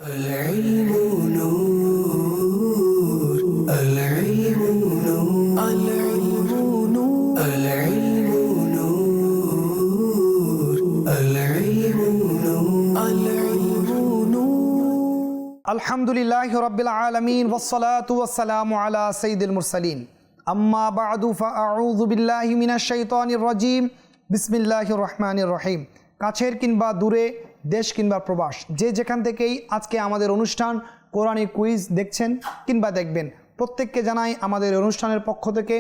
العلم نور العلم نور العلم نور العلم نور العلم نور العلم نور الحمد لله رب العالمين والصلاة والسلام على سيد المرسلين أما بعد فأعوذ بالله من الشيطان الرجيم بسم الله الرحمن الرحيم কাছের কিংবা দূরে দেশ কিংবা প্রবাস যে যেখান থেকেই আজকে আমাদের অনুষ্ঠান কোরআনিক কুইজ দেখছেন কিংবা দেখবেন প্রত্যেককে জানাই আমাদের অনুষ্ঠানের পক্ষ থেকে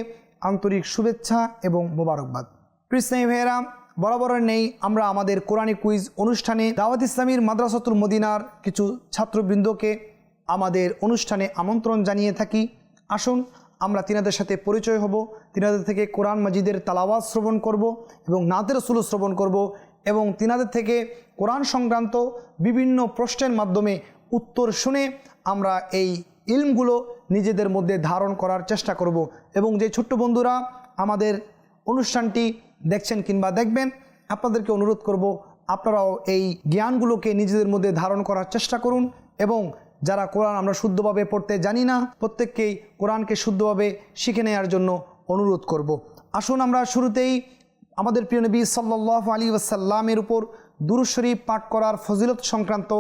আন্তরিক শুভেচ্ছা এবং মোবারকবাদ। প্রিয় ভাইয়েরা, বরাবর নেই আমরা আমাদের কোরআনিক কুইজ অনুষ্ঠানে দাওয়াত ইসলামীর মাদ্রাসাতুল মদিনার কিছু ছাত্রবৃন্দকে আমাদের অনুষ্ঠানে আমন্ত্রণ জানিয়ে থাকি। আসুন আমরা তিনাদের সাথে পরিচয় হব, তিনাদের থেকে কোরআন মাজিদের তালাওয়াত শ্রবণ করব এবং নাতে রাসূল শ্রবণ করব এবং তিনাদের থেকে কোরআন সংক্রান্ত বিভিন্ন প্রশ্নের মাধ্যমে উত্তর শুনে আমরা এই ইলমগুলো নিজেদের মধ্যে ধারণ করার চেষ্টা করব। এবং যে ছোট্ট বন্ধুরা আমাদের অনুষ্ঠানটি দেখছেন কিংবা দেখবেন, আপনাদেরকে অনুরোধ করব আপনারাও এই জ্ঞানগুলোকে নিজেদের মধ্যে ধারণ করার চেষ্টা করুন এবং যারা কোরআন আমরা শুদ্ধভাবে পড়তে জানি না প্রত্যেককেই কোরআনকে শুদ্ধভাবে শিখে নেওয়ার জন্য অনুরোধ করব। আসুন আমরা শুরুতেই আমাদের প্রিয় নবী সাল্লাল্লাহু আলাইহি ওয়াসাল্লামের উপর দুরূদ শরীফ পাঠ করার ফজিলত সংক্রান্ত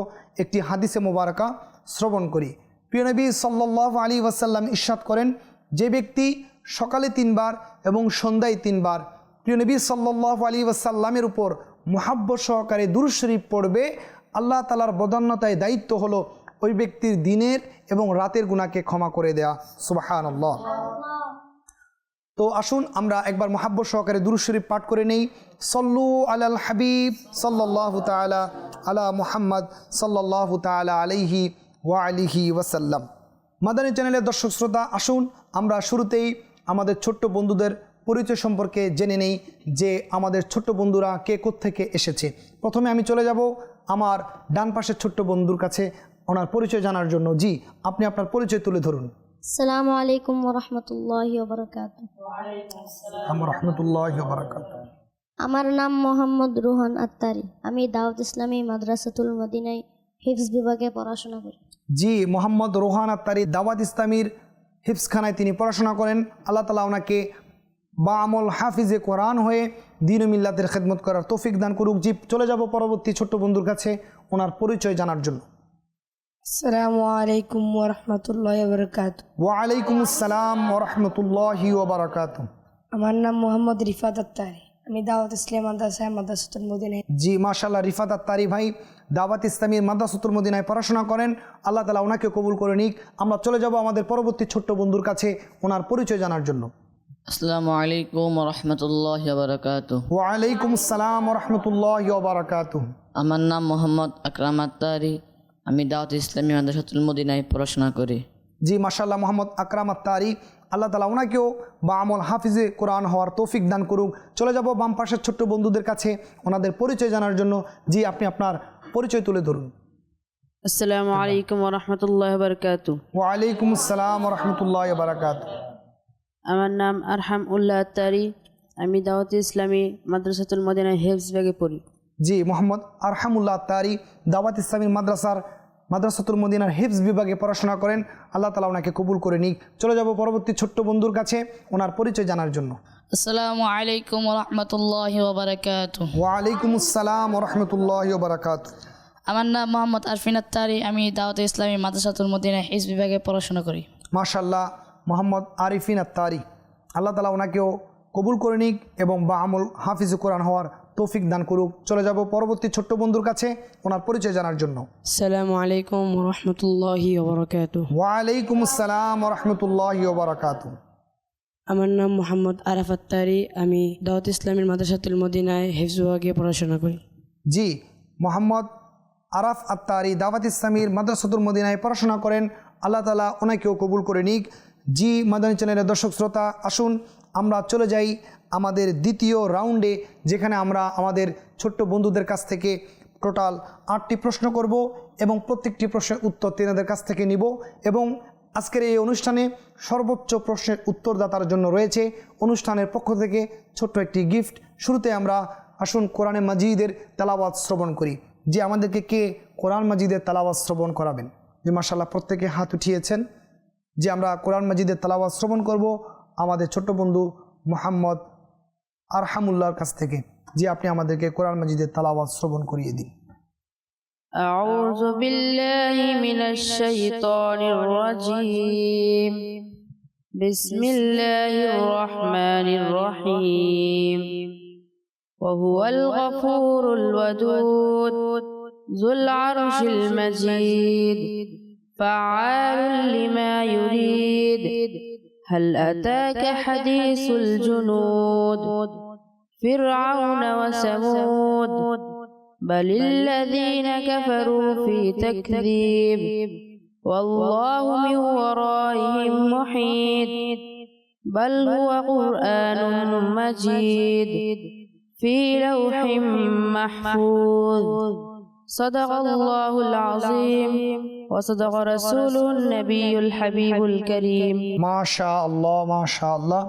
একটি হাদিসে মোবারকা শ্রবণ করি। প্রিয় নবী সাল্লাল্লাহু আলাইহি ওয়াসাল্লাম ইরশাদ করেন, যে ব্যক্তি সকালে 3 বার এবং সন্ধ্যায় 3 বার প্রিয় নবী সাল্লাল্লাহু আলাইহি ওয়াসাল্লামের উপর মুহাব্বত সহকারে দুরূদ শরীফ পড়বে, আল্লাহ তাআলার বদান্যতায় দায়িত্ব হলো ওই ব্যক্তির দিনের এবং রাতের গুনাহকে ক্ষমা করে দেয়া। সুবহানাল্লাহ। তো আসুন আমরা একবার মুহাব্বত সহকারে দুরূদ শরীফ পাঠ করে নেই। সল্লু আলাল হাবিব সাল্লাল্লাহু তাআলা আলা মুহাম্মদ সাল্লাল্লাহু তাআলা আলাইহি ওয়া আলিহি ওয়াসাল্লাম। মাদানী চ্যানেলের দর্শক শ্রোতা, আসুন আমরা শুরুতেই আমাদের ছোট্ট বন্ধুদের পরিচয় সম্পর্কে জেনে নেই যে আমাদের ছোট্ট বন্ধুরা কে কোত্থেকে এসেছে। প্রথমে আমি চলে যাব আমার ডান পাশের ছোট্ট বন্ধুর কাছে ওনার পরিচয় জানার জন্য। জি, আপনি আপনার পরিচয় তুলে ধরুন। আসসালামু আলাইকুম ওয়া রাহমাতুল্লাহি ওয়া বারাকাতুহু। ওয়া রাহমাতুল্লাহি ওয়া বারাকাতুহু। আমার নাম মোহাম্মদ রোহান আত্তারি। আমি দাওয়াত ইসলামী মাদ্রাসাতুল মদিনায় হিফজ বিভাগে পড়াশোনা করি। জি, মোহাম্মদ রোহান আত্তারি দাওয়াত ইসলামীর হিফজখানায় তিনি পড়াশোনা করেন। আল্লাহ তাআলা ওনাকে বা আমল হাফিজে কোরআন হয়ে দ্বীন ও মিল্লাতের খেদমত করার তৌফিক দান করুক। জি, চলে যাব পরবর্তী ছোট্ট বন্ধুর কাছে ওনার পরিচয় জানার জন্য। আসসালামু আলাইকুম ওয়া রাহমাতুল্লাহি ওয়া বারাকাতুহু। ওয়া আলাইকুম আসসালাম ওয়া রাহমাতুল্লাহি ওয়া বারাকাতুহু। আমার নাম মোহাম্মদ রিফাত আত্তারি। আমি দাওয়াত ইসলামী মাদ্রাসাতুল মদিনায়। জি, মাশাআল্লাহ, রিফাত আত্তারি ভাই দাওয়াত ইসলামীর মাদ্রাসাতুল মদিনায় পড়াশোনা করেন। আল্লাহ তাআলা ওনাকে কবুল করে নিক। আমরা চলে যাব আমাদের পরবর্তী ছোট্ট বন্ধুর কাছে ওনার পরিচয় জানার জন্য। আসসালামু আলাইকুম ওয়া রাহমাতুল্লাহি ওয়া বারাকাতুহু। ওয়া আলাইকুম আসসালাম ওয়া রাহমাতুল্লাহি ওয়া বারাকাতুহু। আমার নাম মোহাম্মদ আকরাম আত্তারি। আমি দাওয়াত ইসলামী মাদ্রাসাতুল মদিনায় পড়াশোনা করি। জি, মাশাআল্লাহ, মোহাম্মদ আকরাম আত্তারি, আল্লাহ তাআলা ওনাকেও বা আমল হাফিজে কোরআন হওয়ার তৌফিক দান করুক। চলে যাব বাম পাশের ছোট্ট বন্ধুদের কাছে ওনাদের পরিচয় জানার জন্য। জি, আপনি আপনার পরিচয় তুলে ধরুন। আসসালামু আলাইকুম ওয়া রাহমাতুল্লাহি ওয়া বারাকাতুহু। ওয়া আলাইকুম আসসালাম ওয়া রাহমাতুল্লাহি ওয়া বারাকাতুহু। আমার নাম আরহাম উল্লাহ আত্তারি। আমি দাওয়াত ইসলামী মাদ্রাসাতুল মদিনায় হিফজ বিভাগে পড়ি। জি, মোহাম্মদ আরহামুল্লাহ আত্তারি দাওয়াত ইসলামী মাদ্রাসাতুল মদিনার হিফজ বিভাগে পড়াশোনা করেন। আল্লাহ তাআলা ওনাকে কবুল করে নিক। চলে যাব পরবর্তী ছোট্ট বন্ধুর কাছে ওনার পরিচয় জানার জন্য। আসসালামু আলাইকুম ওয়া রাহমাতুল্লাহি ওয়া বারাকাতুহু। ওয়া আলাইকুম আসসালাম ওয়া রাহমাতুল্লাহি ওয়া বারাকাতুহু। আমার নাম মোহাম্মদ আরফিন আত্তারি। আমি দাওয়াত ইসলামী মাদ্রাসাতুল মদিনায় হিফজ বিভাগে পড়াশোনা করি। মাশাআল্লাহ, মোহাম্মদ আরিফিন আত্তারি, আল্লাহ তাআলা ওনাকেও কবুল করে নিক এবং বা আমল হাফিজ কোরআন হওয়ার তৌফিক দান করুক। চলে যাব পরবর্তী ছোট্ট বন্ধুর কাছে ওনার পরিচয় জানার জন্য। আসসালামু আলাইকুম ওয়া রাহমাতুল্লাহি ওয়া বারাকাতুহু। ওয়া আলাইকুম আসসালাম ওয়া রাহমাতুল্লাহি ওয়া বারাকাতুহু। আমার নাম মোহাম্মদ আরাফ আত্তারি। আমি দাওয়াত ইসলামীর মাদ্রাসাতুল মদিনায় হিফজ বিভাগে পড়াশোনা করি। জি, মোহাম্মদ আরাফ আত্তারি দাওয়াত ইসলামীর মাদ্রাসাতুল মদিনায় পড়াশোনা করেন। আল্লাহ তাআলা ওনাকেও কবুল করে নিক। জি, মাদানী চ্যানেলের দর্শক শ্রোতা, আসুন আমরা চলে যাই আমাদের দ্বিতীয় রাউন্ডে, যেখানে আমরা আমাদের ছোট্ট বন্ধুদের কাছ থেকে টোটাল 8টি প্রশ্ন করব এবং প্রত্যেকটি প্রশ্নের উত্তর তিনাদের কাছ থেকে নিব। এবং আজকের এই অনুষ্ঠানে সর্বোচ্চ প্রশ্নের উত্তরদাতার জন্য রয়েছে অনুষ্ঠানের পক্ষ থেকে ছোট্ট একটি গিফট। শুরুতে আমরা আসুন কোরআনে মাজিদের তেলাওয়াত শ্রবণ করি। যে আমাদেরকে কে কোরআন মাজিদের তেলাওয়াত শ্রবণ করাবেন? যে মাশাআল্লাহ প্রত্যেকে হাত উঠিয়েছেন যে আমরা কোরআন মাজিদের তেলাওয়াত শ্রবণ করব আমাদের ছোট্ট বন্ধু মোহাম্মদ আরহামুল্লাহর কাছ থেকে। যে আপনি আমাদেরকে কোরআন মাজিদের তেলাওয়াত শ্রবণ করিয়ে দিন। أعوذ بالله من الشيطان الرجيم بسم الله الرحمن الرحيم وهو الغفور الودود ذو العرش المجيد فعال لما يريد هل أتاك حديث الجنود فرعون وثمود بل الذين كفروا في تكذيب والله من ورائهم محيط بل هو قرآن مجيد في لوح محفوظ صدق الله العظيم وصدق رسوله النبي الحبيب الكريم মাশাআল্লাহ মাশাআল্লাহ।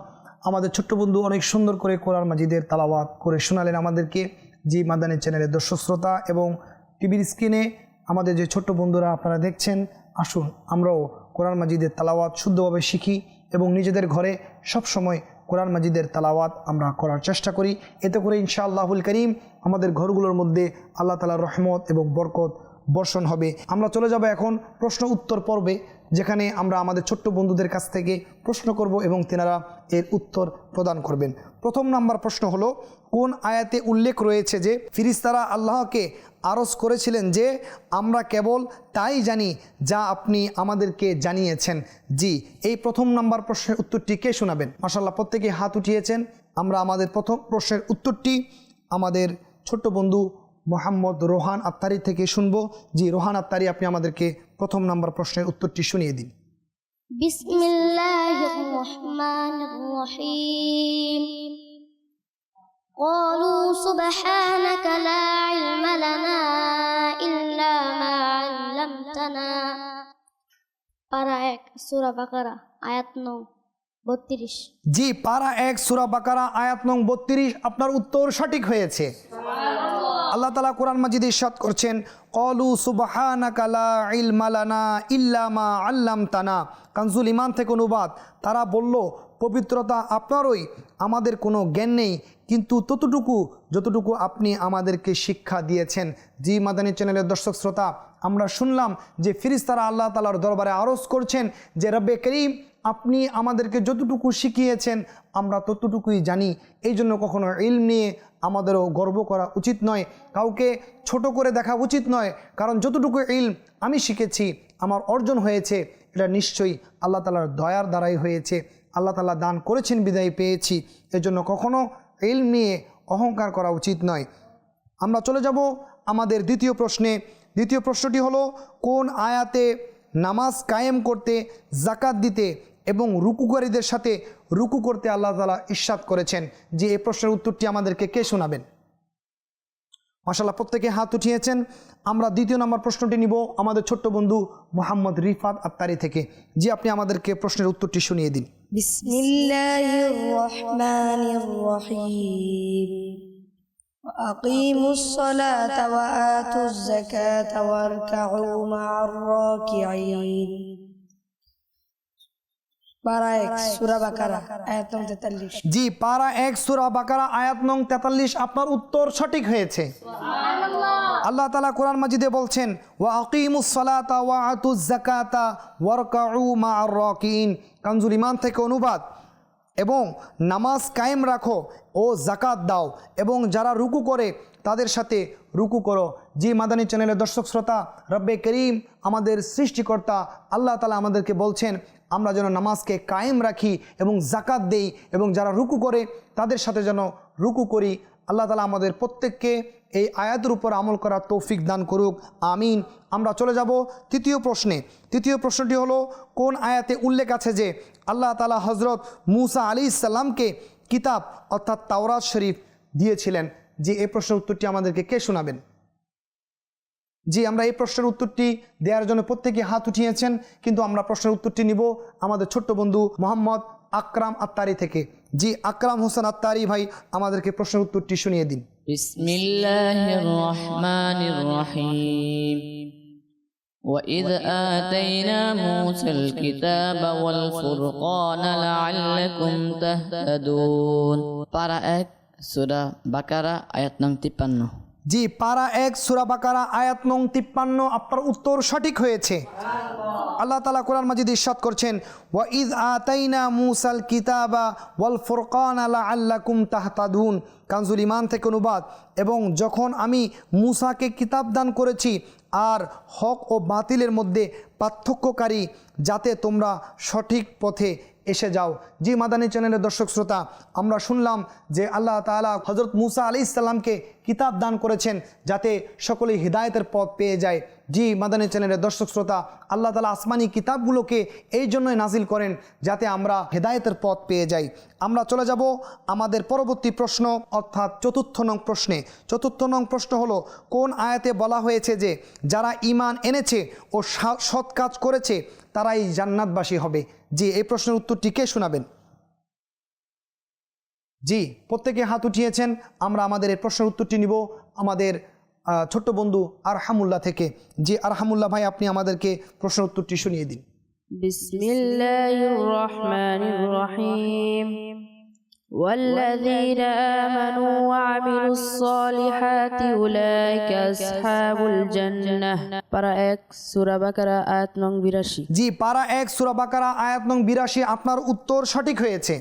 আমাদের ছোট্ট বন্ধু অনেক সুন্দর করে কোরআন মাজিদের তেলাওয়াত করে শোনালেন আমাদেরকে। জি মাদানী চ্যানেলের দর্শক শ্রোতা এবং টিভির স্ক্রিনে আমাদের যে ছোট্ট বন্ধুরা আপনারা দেখছেন, আসুন আমরাও কোরআন মাজিদের তেলাওয়াত শুদ্ধভাবে শিখি এবং নিজেদের ঘরে সব সময় কোরআন মাজিদের তেলাওয়াত আমরা করার চেষ্টা করি। এতে করে ইনশাআল্লাহুল করিম আমাদের ঘরগুলোর মধ্যে আল্লাহ তাআলার রহমত এবং বরকত বর্ষণ হবে। আমরা চলে যাব এখন প্রশ্ন উত্তর পর্বে, যেখানে আমরা আমাদের ছোট্ট বন্ধুদের কাছ থেকে প্রশ্ন করব এবং তেনারা এর উত্তর প্রদান করবেন। প্রথম নাম্বার প্রশ্ন হলো, কোন আয়াতে উল্লেখ রয়েছে যে ফেরেশতারা আল্লাহকে আরজ করেছিলেন যে আমরা কেবল তাই জানি যা আপনি আমাদেরকে জানিয়েছেন? জি, এই প্রথম নাম্বার প্রশ্নের উত্তরটি কে শোনাবেন? মাশাআল্লাহ প্রত্যেকে হাত উঠিয়েছেন। আমরা আমাদের প্রথম প্রশ্নের উত্তরটি আমাদের ছোট্ট বন্ধু মোহাম্মদ রোহান আত্তারি থেকে শুনবো। জি রোহান আত্তারি, আপনি আমাদেরকে প্রথম নাম্বার প্রশ্নের উত্তরটি শুনিয়ে দিন। বিসমিল্লাহির রহমানির রহিম قالوا سبحانك لا علم لنا إلا ما علمتنا পারা 1 সূরা বাকারা আয়াত নং 32। জি পারা 1 সূরা বাকারা আয়াত নং 32, আপনার উত্তর সঠিক হয়েছে। আল্লাহ তাআলা কোরআন মাজিদে ইরশাদ করছেন, ক্বালু সুবহানাকা লা ইলমা লানা ইল্লা মা আল্লামতানা। কানজুল ঈমান থেকে অনুবাদ, তারা বলল পবিত্রতা আপনারই, আমাদের কোনো জ্ঞান নেই কিন্তু ততটুকু যতটুকু আপনি আমাদেরকে শিক্ষা দিয়েছেন। জি মাদানী চ্যানেলের দর্শক শ্রোতা, আমরা শুনলাম যে ফেরেশতারা আল্লাহ তাআলার দরবারে আরজ করছেন যে রব্বে করিম আপনি আমাদেরকে যতটুকু শিখিয়েছেন আমরা ততটুকুই জানি। এই জন্য কখনো ইলম নিয়ে আমাদেরও গর্ব করা উচিত নয়, কাউকে ছোট করে দেখা উচিত নয়, কারণ যতটুকু ইলম আমি শিখেছি আমার অর্জন হয়েছে এটা নিশ্চয়ই আল্লাহ তাআলার দয়ার দ্বারাই হয়েছে। আল্লাহ তাআলা দান করেছেন বিদায় পেয়েছি, এজন্য কখনো ইলম নিয়ে অহংকার করা উচিত নয়। আমরা চলে যাব আমাদের দ্বিতীয় প্রশ্নে। দ্বিতীয় প্রশ্নটি হলো, কোন আয়াতে নামাজ কায়েম করতে, যাকাত দিতে এবং রুকুকারীদের সাথে রুকু করতে আল্লাহ তাআলা ইরশাদ করেছেন? যে এই প্রশ্নের উত্তরটি আমাদেরকে কে শোনাবেন? মাশাআল্লাহ প্রত্যেকে হাত উঠিয়েছেন। আমরা দ্বিতীয় নম্বর প্রশ্নটি নিব আমাদের ছোট্ট বন্ধু মোহাম্মদ রিফাত আত্তারি থেকে। জি আপনি আমাদেরকে প্রশ্নের উত্তরটি শুনিয়ে দিন। বিসমিল্লাহির রহমানির রহিম আকিমুস সালাতা ওয়া আতুজ যাকাতা ওয়ারকাউ মা'আর রাকিঈন। পারা 1 সূরা বাকারা আয়াত নং 43। জি পারা 1 সূরা বাকারা আয়াত নং 43, আপনার উত্তর সঠিক হয়েছে। আল্লাহ তাআলা কোরআন মাজিদে বলছেন, ওয়া আকিমুস সালাতা ওয়া আতুজ যাকাতা ওয়ারকাউ মা'আর রাকিঈন। কানজুল ঈমান থেকে অনুবাদ, এবং নামাজ কায়েম রাখো ও যাকাত দাও এবং যারা রুকু করে তাদের সাথে রুকু করো। জি মাদানী চ্যানেলের দর্শক শ্রোতা, রব্বে করিম আমাদের সৃষ্টিকর্তা আল্লাহ তাআলা আমাদেরকে বলছেন আমরা যেন নামাজকে কায়েম রাখি এবং যাকাত দেই এবং যারা রুকু করে তাদের সাথে যেন রুকু করি। আল্লাহ তাআলা আমাদের প্রত্যেককে এই আয়াতের উপর আমল করার তৌফিক দান করুক, আমিন। আমরা চলে যাব তৃতীয় প্রশ্নে। তৃতীয় প্রশ্নটি হলো, কোন আয়াতে উল্লেখ আছে যে আল্লাহ তাআলা হযরত মূসা আলাইহিস সালামকে কিতাব অর্থাৎ তাওরাত শরীফ দিয়েছিলেন? যে এই প্রশ্নের উত্তরটি আমাদেরকে কে শোনাবেন? জি আমরা এই প্রশ্নের উত্তরটি দেওয়ার জন্য প্রত্যেকে হাত উঠিয়েছেন, কিন্তু আমরা প্রশ্নের উত্তরটি নিব আমাদের ছোট্ট বন্ধু মোহাম্মদ আকরাম আত্তারি থেকে। জি আকরাম হোসেন আত্তারি ভাই, আমাদেরকে প্রশ্নের উত্তরটি শুনিয়ে দিন। بسم الله الرحمن الرحيم وإذ آتينا موسى الكتاب والفرقان لعلكم تهتدون পারা 1 সূরা বাকারা আয়াত নং 53। জি, পারা 1 সূরা বাকারা আয়াত নং 53, আপনার উত্তর সঠিক হয়েছে। আল্লাহ তাআলা কোরআন মাজিদে ইরশাদ করছেন, ওয়া ইয আতাইনা মূসাল কিতাবা ওয়াল ফুরকানা লাআল্লাকুম তাহতাদুন, কানজুল ঈমান থেকে অনুবাদ। এবং যখন আমি মূসাকে কিতাব দান করেছি আর হক ও বাতিলের মধ্যে পার্থক্যকারী, যাতে তোমরা সঠিক পথে এসে যাও। জি মাদানী চ্যানেলের দর্শক শ্রোতা, আমরা শুনলাম যে আল্লাহ তাআলা হযরত মূসা আলাইহিস সালামকে কিতাব দান করেছেন যাতে সকলেই হিদায়াতের পথ পেয়ে যায়। জি মাদানী চ্যানেলের দর্শক শ্রোতা, আল্লাহ তাআলা আসমানি কিতাবগুলোকে এই জন্যই নাজিল করেন যাতে আমরা হিদায়াতের পথ পেয়ে যাই। আমরা চলে যাব আমাদের পরবর্তী প্রশ্ন, অর্থাৎ 4র্থ নং প্রশ্নে। 4র্থ নং প্রশ্ন হলো, কোন আয়াতে বলা হয়েছে যে যারা ঈমান এনেছে ও সৎ কাজ করেছে তারাই জান্নাতবাসী হবে? জি, এই প্রশ্নের উত্তরটি কে শোনাবেন? জি, প্রত্যেকে হাত উঠিয়েছেন। আমরা আমাদের এই প্রশ্নের উত্তরটি নিব আমাদের ছোট্ট বন্ধু আরহামুল্লাহ থেকে। জি আরহামুল্লাহ ভাই, আপনি আমাদেরকে প্রশ্নের উত্তরটি শুনিয়ে দিন। বিসমিল্লাহির রহমানির রহিম والذين آمنوا وعملوا الصالحات أولئك أصحاب الجنة পারা 1 সূরা বাকারা আয়াত নং 82। জি, পারা 1 সূরা বাকারা আয়াত নং 82, আপনার উত্তর সঠিক হয়েছে।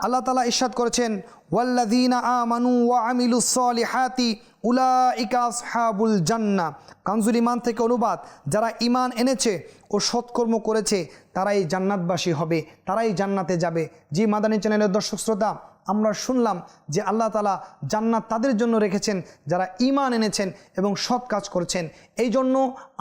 আল্লাহ তাআলা ইরশাদ করেছেন, ওয়াল্লাযীনা আমানু ওয়া আমিলুস সলিহাতি উলাইকা আসহাবুল জান্নাহ, কানজুল ঈমান থেকে অনুবাদ। যারা ঈমান এনেছে ও সৎকর্ম করেছে তারাই জান্নাতবাসী হবে, তারাই জান্নাতে যাবে। জি মাদানী চ্যানেলের দর্শক শ্রোতা, আমরা শুনলাম যে আল্লাহ তাআলা জান্নাত তাদের জন্য রেখেছেন যারা ঈমান এনেছেন এবং সৎ কাজ করেছেন। এই জন্য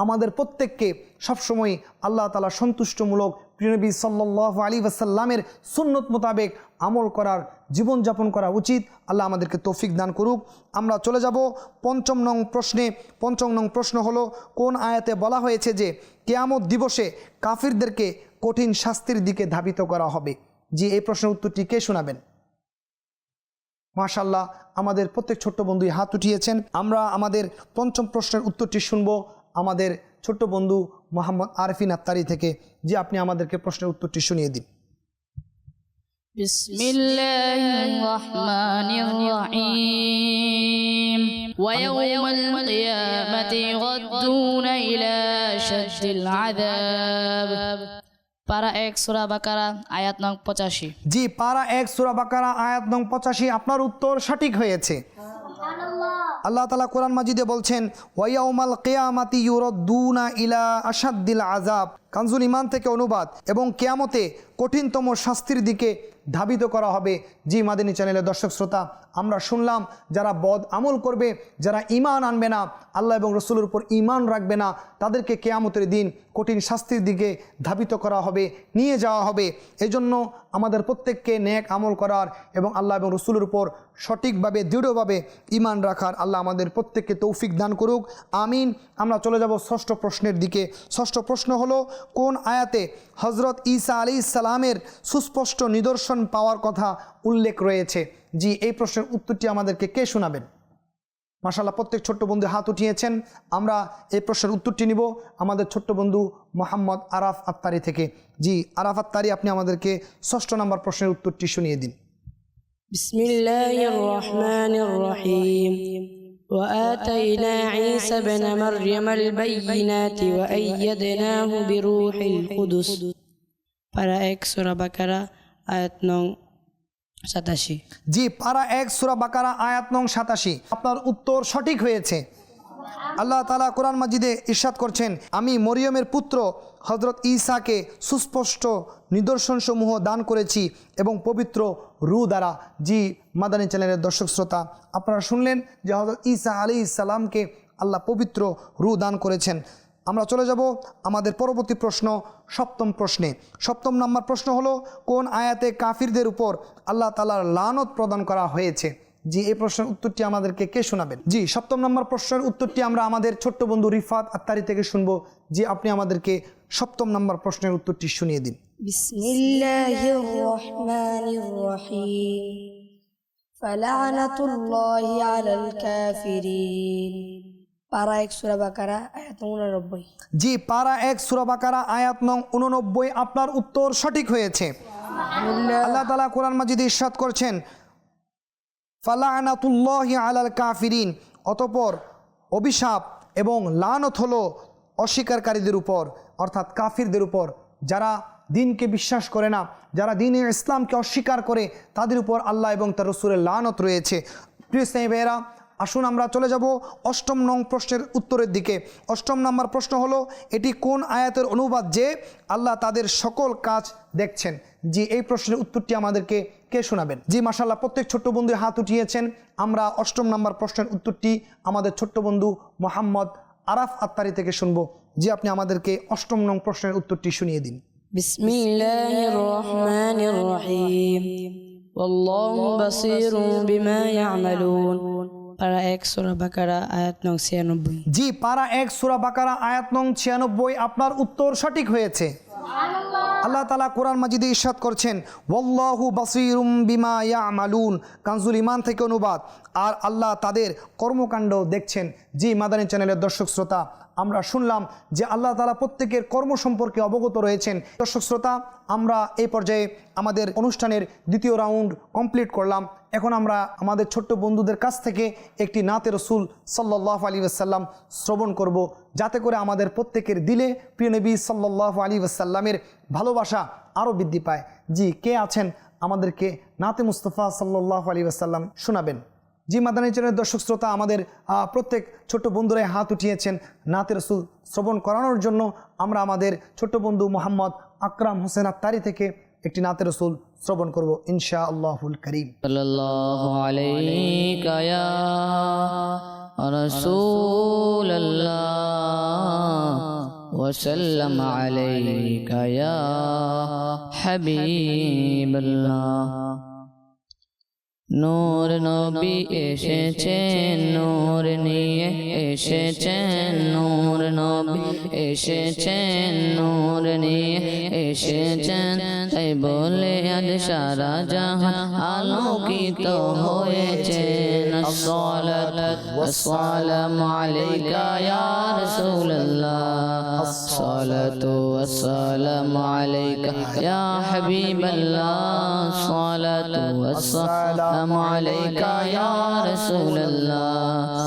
আমাদের প্রত্যেককে সবসময় আল্লাহ তাআলা সন্তুষ্টমূলক প্রিয় নবী সাল্লাল্লাহু আলাইহি ওয়াসাল্লামের সুন্নত মোতাবেক আমল করার, জীবনযাপন করা উচিত। আল্লাহ আমাদেরকে তৌফিক দান করুক। আমরা চলে যাব 5ম নং প্রশ্নে। 5ম নং প্রশ্ন হলো, কোন আয়াতে বলা হয়েছে যে কিয়ামত দিবসে কাফিরদেরকে কঠিন শাস্তির দিকে ধাবিত করা হবে? জি, এই প্রশ্নের উত্তরটি কে শোনাবেন? মাশাআল্লাহ, আমাদের প্রত্যেক ছোট্ট বন্ধুই হাত উঠিয়েছেন। আমরা আমাদের 5ম প্রশ্নের উত্তরটি শুনবো আমাদের ছোট্ট বন্ধু মোহাম্মদ আরফিন আত্তারি থেকে। জি, আপনি আমাদেরকে প্রশ্নের উত্তরটি শুনিয়ে দিন। বিসমিল্লাহির রহমানির রহিম ওয়া ইয়াউমাল কিয়ামাতি ইউরাদ্দুনা ইলা শাদ্দিল আযাব, পারা 1 সূরা বাকারা আয়াত নং 85। জি, পারা 1 সূরা বাকারা আয়াত নং 85, আপনার উত্তর সঠিক হয়েছে। আল্লাহ তাআলা কোরআন মাজিদে বলছেন, ওয়া ইয়াউমাল কিয়ামাতি ইউরাদ্দুনা ইলা আশাদ্দিল আযাব, কানজুল ঈমান থেকে অনুবাদ। এবং কিয়ামতে কঠিনতম শাস্তির দিকে ধাবিত করা হবে। জি মাদানী চ্যানেলের দর্শক শ্রোতা, আমরা শুনলাম যারা বদ আমল করবে, যারা ঈমান আনবে না, আল্লাহ এবং রসুলের উপর ঈমান রাখবে না, তাদেরকে কিয়ামতের দিন কঠিন শাস্তির দিকে ধাবিত করা হবে, নিয়ে যাওয়া হবে। এজন্য আমাদের প্রত্যেককে নেক আমল করার এবং আল্লাহ এবং রসুলের উপর সঠিকভাবে দৃঢ়ভাবে ঈমান রাখার আল্লাহ আমাদের প্রত্যেককে তৌফিক দান করুক, আমিন। আমরা চলে যাব 6ষ্ঠ প্রশ্নের দিকে। 6ষ্ঠ প্রশ্ন হলো, কোন আয়াতে হযরত ঈসা আলাইহিস সালামের সুস্পষ্ট নিদর্শন পাওয়ার কথা উল্লেখ রয়েছে? জি, এই প্রশ্নের উত্তরটি আমাদেরকে কে শোনাবেন? মাশাআল্লাহ, প্রত্যেক ছোট্ট বন্ধু হাত উঠিয়েছেন। আমরা এই প্রশ্নের উত্তরটি নিব আমাদের ছোট্ট বন্ধু মোহাম্মদ আরাফ আত্তারি থেকে। জি আরাফ আত্তারি, আপনি আমাদেরকে 6ষ্ঠ নম্বর প্রশ্নের উত্তরটি শুনিয়ে দিন। বিসমিল্লাহির রহমানির রহিম وآتينا عيسى ابن مريم البينات وأيدناه بروح القدس পারা 1 সূরা বাকারা আয়াত নং 87। জি, পারা 1 সূরা বাকারা আয়াত নং 87, আপনার উত্তর সঠিক হয়েছে। আল্লাহ তাআলা কোরআন মাজিদে ইরশাদ করছেন, আমি মরিয়মের পুত্র হযরত ঈসাকে সুস্পষ্ট নিদর্শনসমূহ দান করেছি এবং পবিত্র রূহ দ্বারা। জি মাদানী চ্যানেলের দর্শক শ্রোতা, আপনারা শুনলেন যে হযরত ঈসা আলাইহিস সালামকে আল্লাহ পবিত্র রূহ দান করেছেন। আমরা চলে যাব আমাদের পরবর্তী প্রশ্ন, 7ম প্রশ্নে। 7ম নম্বর প্রশ্ন হলো, কোন আয়াতে কাফিরদের উপর আল্লাহ তাআলার লানত প্রদান করা হয়েছে? জি, এই প্রশ্নের উত্তরটি আমাদেরকে কে শোনাবেন? জি, 7ম নম্বর প্রশ্নের উত্তরটি আমরা আমাদের ছোট্ট বন্ধু রিফাত আত্তারি থেকে শুনবো। জি, আপনি আমাদেরকে 7ম নম্বর প্রশ্নের উত্তরটি শুনিয়ে দিন। বিসমিল্লাহির রহমানির রহিম ফালানাতুল্লাহি আলাল কাফিরিন। পারা 1 সূরা বাকারা আয়াত 89। জি, পারা 1 সূরা বাকারা আয়াত নং 89। আপনার উত্তর সঠিক হয়েছে। আল্লাহ তাআলা কোরআন মাজিদে ইরশাদ করছেন ফালানাতুল্লাহি আলাল কাফিরিন, অতঃপর অভিশাপ এবং লানত হলো অস্বীকারীদের উপর, অর্থাৎ কাফিরদের উপর, যারা দিনকে বিশ্বাস করে না, যারা দ্বীনে ইসলামকে অস্বীকার করে, তাদের উপর আল্লাহ এবং তার রাসূলের লানত রয়েছে। প্রিয় ইসলামী ভাইয়েরা, আসুন আমরা চলে যাব 8 নং প্রশ্নের উত্তরের দিকে। 8 নম্বর প্রশ্ন হলো, এটি কোন আয়াতের অনুবাদ যে আল্লাহ তাদের সকল কাজ দেখছেন? জি, এই প্রশ্নের উত্তরটি আমাদেরকে কে শোনাবেন? জি মাশাআল্লাহ, প্রত্যেক ছোট্ট বন্ধু হাত উঠিয়েছেন। আমরা 8 নম্বর প্রশ্নের উত্তরটি আমাদের ছোট্ট বন্ধু মোহাম্মদ আরাফ আত্তারি থেকে শুনবো। জি, আপনি আমাদেরকে 8 নং প্রশ্নের উত্তরটি শুনিয়ে দিন। বিসমিল্লাহির রহমানির রহিম। ওয়াল্লাহু বাসীরুম বিমা ইয়ামালুন। পারা 1 সূরা বাকারা আয়াত নং 96। জি, পারা 1 সূরা বাকারা আয়াত নং 96। আপনার উত্তর সঠিক হয়েছে। আল্লাহ তাআলা কোরআন মাজিদে ইরশাদ করছেন ওয়াল্লাহু বাসীরুম বিমা ইয়ামালুন, কানজুল ঈমান থেকে অনুবাদ, আর আল্লাহ তাদের কর্মকাণ্ড দেখছেন। জি মাদানী চ্যানেলের দর্শক শ্রোতা, আমরা শুনলাম যে আল্লাহ তাআলা প্রত্যেকের কর্ম সম্পর্কে অবগত রয়েছেন। দর্শক শ্রোতা, আমরা এই পর্যায়ে আমাদের অনুষ্ঠানের দ্বিতীয় রাউন্ড কমপ্লিট করলাম। এখন আমরা আমাদের ছোট্ট বন্ধুদের কাছ থেকে একটি নাতে রসুল সাল্লাল্লাহু আলাইহি ওয়াসাল্লাম শ্রবণ করব, যাতে করে আমাদের প্রত্যেকের দিলে প্রিয় নবী সাল্লাল্লাহু আলাইহি ওয়াসাল্লামের ভালোবাসা আরও বৃদ্ধি পায়। জি, কে আছেন আমাদেরকে নাতে মুস্তাফা সাল্লাল্লাহু আলাইহি ওয়াসাল্লাম শোনাবেন? জি মাদানী চ্যানেলের দর্শক শ্রোতা, আমাদের প্রত্যেক ছোট্ট বন্ধুরাই হাত উঠিয়েছেন নাতে রসুল শ্রবণ করানোর জন্য। আমরা আমাদের ছোট্ট বন্ধু মোহাম্মদ আকরাম হোসেন আত্তারি থেকে একটি নাতে রসুল শ্রবণ করব ইনশাআল্লাহুল কারীম। সাল্লাল্লাহু আলাইকা ইয়া রাসূলুল্লাহ ওয়া সাল্লাম আলাইকা ইয়া হাবিবাল্লাহ। নূর নবী এসেছেন, নূর নিয়ে এসেছেন, নূর নবী এসেছেন, নূর নিয়ে এসেছেন, তাই বলে আজ সারা জাহান আলোকিত হয়েছে। আসসালামু আলাইকা ইয়া রাসূলুল্লাহ, আসসালাতু ওয়াসসালামু আলাইকা ইয়া হাবিবাল্লাহ, আসসালাতু ওয়াসসালামু আলাইকা ইয়া রাসূলুল্লাহ,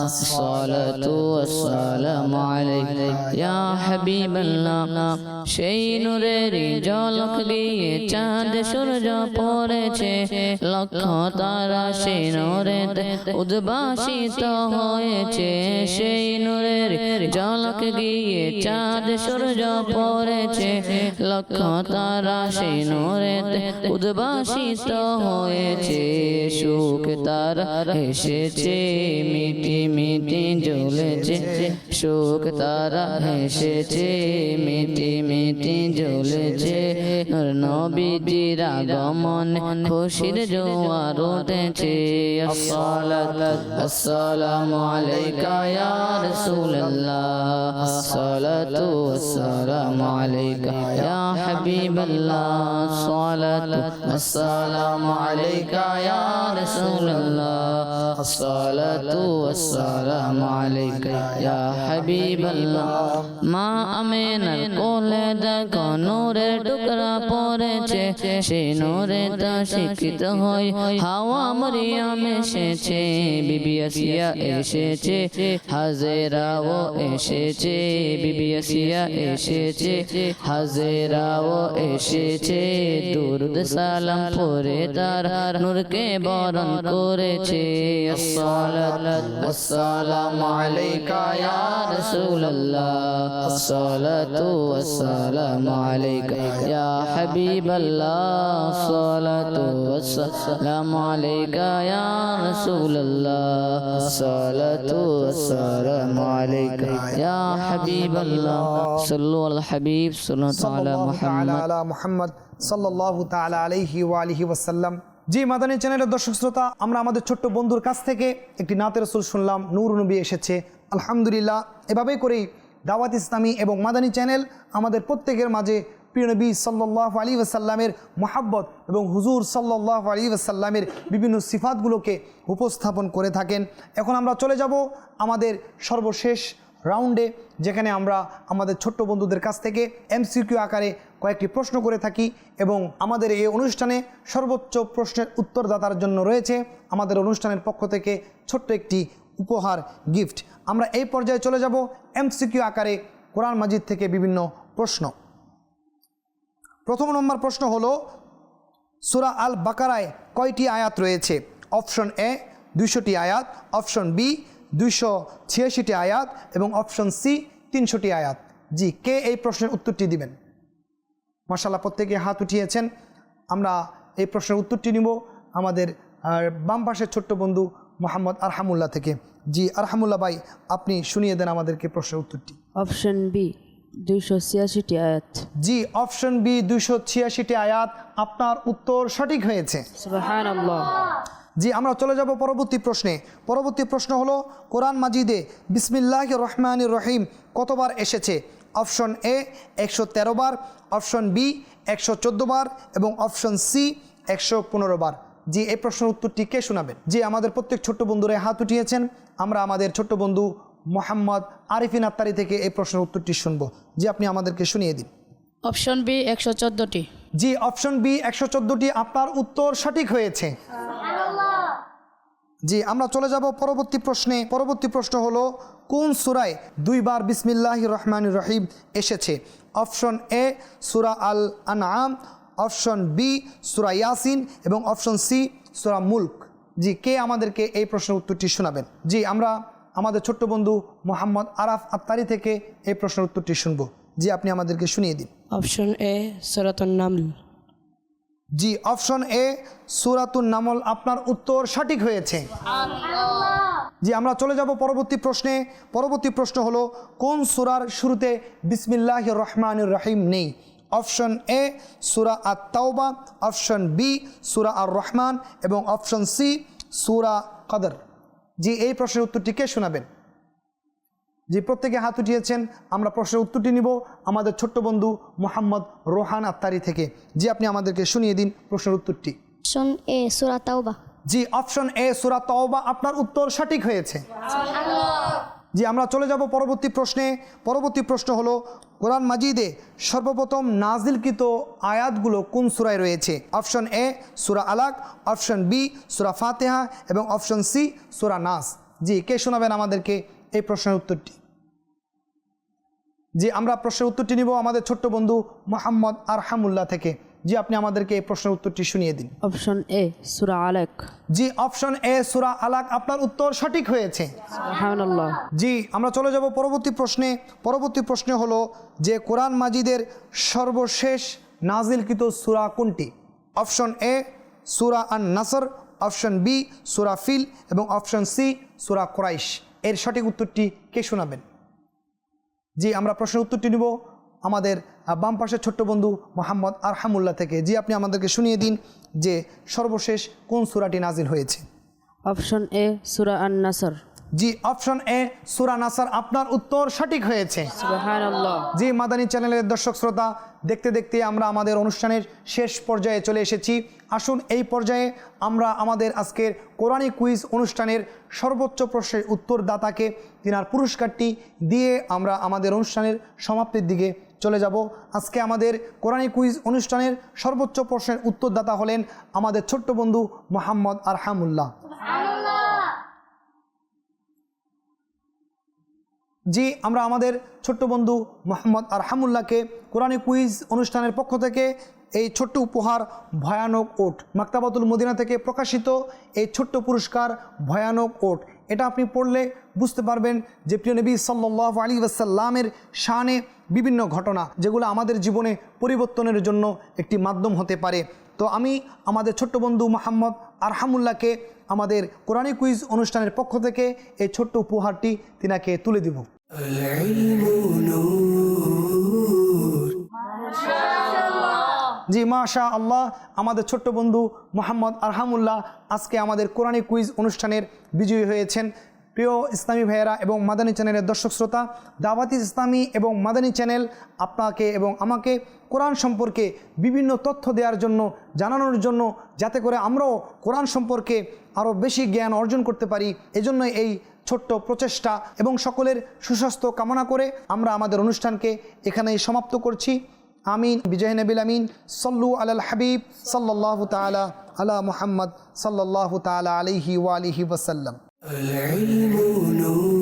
আসসালাতু ওয়াসসালামু আলাইকা ইয়া হাবিবাল্লাহ। সেই নূরের ঝলক দিয়ে চাঁদ সূর্য পড়েছে, লক্ষ তারা সেই নূরেতে উদ্ভাসিত হয়েছে। সেই নূরের ঝলক দিয়ে চাঁদ সূর্য পড়েছে, লক্ষ তারা সেই নূরেতে উদ্ভাসিত হয়েছে। সুখ তারা এসেছে, মিটি মিটি জ্বলেছে, সুখ তারা এসেছে, মিটি মিটি জ্বলেছে। নবীজির আগমন খুশির জোয়ার উঠেছে। আসসালামু আলাইকা ইয়া রাসূলুল্লাহ, আসসালাতু ওয়াসসালামু আলাইকা ইয়া হাবিবাল্লাহ, আসসালাতু ওয়াসসালামু আলাইকা ইয়া রাসূলুল্লাহ, আসসালাতু ওয়াসসালামু আলাইকা ইয়া হাবিবাল্লাহ। মা আমিনার কোলে দেখো নূরের টুকরা পড়েছে, সেই নূরে তা শিক্ষিত হয় হাওয়া মরিয়ম এসেছে, বিবি আসিয়া এসেছে, হাজেরাও এসেছে, বিবি আসিয়া এসেছে, হাজেরাও এসেছে। দুরুদ সালাম পড়ে তার নূরকে বরণ করেছে। আসসালামু আলাইকা ইয়া রাসূলুল্লাহ, আসসালাতু ওয়াসসালামু আলাইকা ইয়া হাবিবাল্লাহ, আসসালাতু ওয়াসসালামু আলাইকা ইয়া রাসূলুল্লাহ, আসসালাতু ওয়াসসালামু আলাইকা ইয়া হাবিবাল্লাহ। সাল্লু আলা হাবিব সাল্লাল্লাহু আলা মুহাম্মদ সাল্লাল্লাহু তাআলা আলাইহি ওয়া আলিহি ওয়াসাল্লাম। জি মাদানী চ্যানেলের দর্শক শ্রোতা, আমরা আমাদের ছোট্ট বন্ধুর কাছ থেকে একটি নাতে রসুল শুনলাম, নূর নবী এসেছে। আলহামদুলিল্লাহ, এভাবেই করেই দাওয়াত ইসলামী এবং মাদানী চ্যানেল আমাদের প্রত্যেকের মাঝে প্রিয় নবী সাল্লাল্লাহু আলাইহি ওয়াসাল্লামের মহাব্বত এবং হুজুর সাল্লাল্লাহু আলাইহি ওয়াসাল্লামের বিভিন্ন সিফাতগুলোকে উপস্থাপন করে থাকেন। এখন আমরা চলে যাব আমাদের সর্বশেষ রাউন্ডে, যেখানে আমরা আমাদের ছোট্ট বন্ধুদের কাছ থেকে এমসিকিউ আকারে কয়েকটি প্রশ্ন করে থাকি এবং আমাদের এই অনুষ্ঠানে সর্বোচ্চ প্রশ্নের উত্তরদাতার জন্য রয়েছে আমাদের অনুষ্ঠানের পক্ষ থেকে ছোট্ট একটি উপহার গিফট। আমরা এই পর্যায়ে চলে যাব এমসিকিউ আকারে কোরআন মাজিদ থেকে বিভিন্ন প্রশ্ন। প্রথম নম্বর প্রশ্ন হলো, সূরা আল বাকারায় কয়টি আয়াত রয়েছে? অপশন এ 200টি আয়াত, অপশন বি 286টি আয়াত এবং অপশন সি 300টি আয়াত। জি, কে এই প্রশ্নের উত্তরটি দিবেন? মাশাআল্লাহ, প্রত্যেকে হাত উঠিয়েছেন। আমরা এই প্রশ্নের উত্তরটি নিব আমাদের বাম পাশের ছোট্ট বন্ধু মোহাম্মদ আরহামুল্লাহ থেকে। জি আরহামুল্লাহ ভাই, আপনি শুনিয়ে দেন আমাদেরকে প্রশ্নের উত্তরটি। অপশন বি 286টি আয়াত। জি, অপশন বি 286টি আয়াত আপনার উত্তর সঠিক হয়েছে। সুবহানাল্লাহ। জি, আমরা চলে যাব পরবর্তী প্রশ্নে। পরবর্তী প্রশ্ন হলো, কোরআন মাজিদে বিসমিল্লাহির রহমানির রহিম কতবার এসেছে? অপশন এ 113 বার, অপশন বি 114 বার এবং অপশন সি 115 বার। জি, এই প্রশ্নের উত্তরটি কে শোনাবেন? জি, আমাদের প্রত্যেক ছোট্ট বন্ধুরা হাত উঠিয়েছেন। আমরা আমাদের ছোট্ট বন্ধু মোহাম্মদ আরিফিন আত্তারি থেকে এই প্রশ্নের উত্তরটি শুনবো। জি, আপনি আমাদেরকে শুনিয়ে দিন। অপশন বি 114টি। জি, অপশন বি 114টি আপনার উত্তর সঠিক হয়েছে। জি, আমরা চলে যাব পরবর্তী প্রশ্নে। পরবর্তী প্রশ্ন হলো, কোন সূরায় 2 বার বিসমিল্লাহির রহমানির রহিম এসেছে? অপশন এ সূরা আল আনআম, অপশন বি সূরা ইয়াসিন এবং অপশন সি সূরা মুলক। জি, কে আমাদেরকে এই প্রশ্নের উত্তরটি শোনাবেন? জি, আমরা আমাদের ছোট্ট বন্ধু মোহাম্মদ আরাফ আত্তারি থেকে এই প্রশ্নের উত্তরটি শুনবো। জি, আপনি আমাদেরকে শুনিয়ে দিন। অপশন এ সূরাতুন নামল। জি, অপশন এ সূরাতুন নামল আপনার উত্তর সঠিক হয়েছে। জি, আমরা চলে যাব পরবর্তী প্রশ্নে। পরবর্তী প্রশ্ন হলো, কোন সূরার শুরুতে বিসমিল্লাহির রহমানির রহিম নেই? অপশন এ সূরা আত-তাওবা, অপশন বি সূরা আর রহমান এবং অপশন সি সূরা কদর। জি, এই প্রশ্নের উত্তরটি কে শোনাবেন? জি, প্রত্যেকে হাত উঠিয়েছেন। আমরা প্রশ্নের উত্তরটি নিব আমাদের ছোট্ট বন্ধু মোহাম্মদ রোহান আত্তারি থেকে। জি, আপনি আমাদেরকে শুনিয়ে দিন প্রশ্নের উত্তরটি। অপশন এ সূরা তাওবা। জি, অপশন এ সূরা তাওবা আপনার উত্তর সঠিক হয়েছে। জি, আমরা চলে যাব পরবর্তী প্রশ্নে। পরবর্তী প্রশ্ন হলো, কোরআন মাজিদে সর্বপ্রথম নাজিলকৃত আয়াতগুলো কোন সূরায় রয়েছে? অপশন এ সূরা আলাক, অপশন বি সূরা ফাতিহা এবং অপশন সি সূরা নাস। জি, কে শোনাবেন আমাদেরকে এই প্রশ্নের উত্তরটি? জি, আমরা প্রশ্নের উত্তরটি নিব আমাদের ছোট্ট বন্ধু মোহাম্মদ আরহামুল্লাহ থেকে। জি, আপনি আমাদেরকে এই প্রশ্নের উত্তরটি শুনিয়ে দিন। অপশন এ সূরা আলাক। জি, অপশন এ সূরা আলাক আপনার উত্তর সঠিক হয়েছে। সুবহানাল্লাহ। জি, আমরা চলে যাব পরবর্তী প্রশ্নে। পরবর্তী প্রশ্ন হলো যে কোরআন মাজিদের সর্বশেষ নাজিলকৃত সূরা কোনটি? অপশন এ সূরা আন-নাসর, অপশন বি সূরা ফিল এবং অপশন সি সূরা কুরাইশ। এর সঠিক উত্তরটি কে শোনাবেন? জি, আমরা প্রশ্নের উত্তরটি নিব আমাদের বাম পাশের ছোট্ট বন্ধু মোহাম্মদ আরহামুল্লাহ থেকে। জি, আপনি আমাদেরকে শুনিয়ে দিন যে সর্বশেষ কোন সূরাটি নাজিল হয়েছে? অপশন এ সূরা আন-নাসর। জি, অপশন এ সূরা নাসর আপনার উত্তর সঠিক হয়েছে। সুবহানাল্লাহ। জি, মাদানী চ্যানেলের দর্শক শ্রোতা, দেখতে দেখতে আমরা আমাদের অনুষ্ঠানের শেষ পর্যায়ে চলে এসেছি। আসুন এই পর্যায়ে আমরা আমাদের আজকের কোরআনী কুইজ অনুষ্ঠানের সর্বোচ্চ প্রশ্নের উত্তরদাতাকে তিনার পুরস্কারটি দিয়ে আমরা আমাদের অনুষ্ঠানের সমাপ্তির দিকে চলে যাব। আজকে আমাদের কোরআনী কুইজ অনুষ্ঠানের সর্বোচ্চ প্রশ্নের উত্তরদাতা হলেন আমাদের ছোট্ট বন্ধু মোহাম্মদ আরহামুল্লাহ। জি, আমরা আমাদের ছোট্ট বন্ধু মোহাম্মদ আরহামুল্লাহকে কোরআনী কুইজ অনুষ্ঠানের পক্ষ থেকে এই ছোট্ট উপহার ভয়ানক ওট, মাকতাবাতুল মদিনা থেকে প্রকাশিত এই ছোট্ট পুরস্কার ভয়ানক ওট, এটা আপনি পড়লে বুঝতে পারবেন যে প্রিয় নবী সাল্লাল্লাহু আলাইহি ওয়াসাল্লামের শানে বিভিন্ন ঘটনা যেগুলো আমাদের জীবনে পরিবর্তনের জন্য একটি মাধ্যম হতে পারে। তো আমি আমাদের ছোট্ট বন্ধু মোহাম্মদ আরহামুল্লাহকে আমাদের কোরআনী কুইজ অনুষ্ঠানের পক্ষ থেকে এই ছোট্ট উপহারটি তিনাকে তুলে দিব। জি, মাশা আল্লাহ, আমাদের ছোট্ট বন্ধু মোহাম্মদ আরহামুল্লাহ আজকে আমাদের কোরআনী কুইজ অনুষ্ঠানের বিজয়ী হয়েছেন। প্রিয় ইসলামী ভাইয়েরা এবং মাদানী চ্যানেলের দর্শক শ্রোতা, দাওয়াতি ইসলামী এবং মাদানী চ্যানেল আপনাকে এবং আমাকে কোরআন সম্পর্কে বিভিন্ন তথ্য দেওয়ার জন্য, জানানোর জন্য, যাতে করে আমরাও কোরআন সম্পর্কে আরও বেশি জ্ঞান অর্জন করতে পারি, এজন্য এই ছোট্ট প্রচেষ্টা। এবং সকলের সুস্বাস্থ্য কামনা করে আমরা আমাদের অনুষ্ঠানকে এখানেই সমাপ্ত করছি। আমিন বিজয় নবিল আমিন। সল্লু আলাল হাবিব সাল্লাল্লাহু তাআলা আলা মুহাম্মদ সাল্লাল্লাহু তাআলা আলাইহি ওয়া আলিহি ওয়াসাল্লাম। العلم نور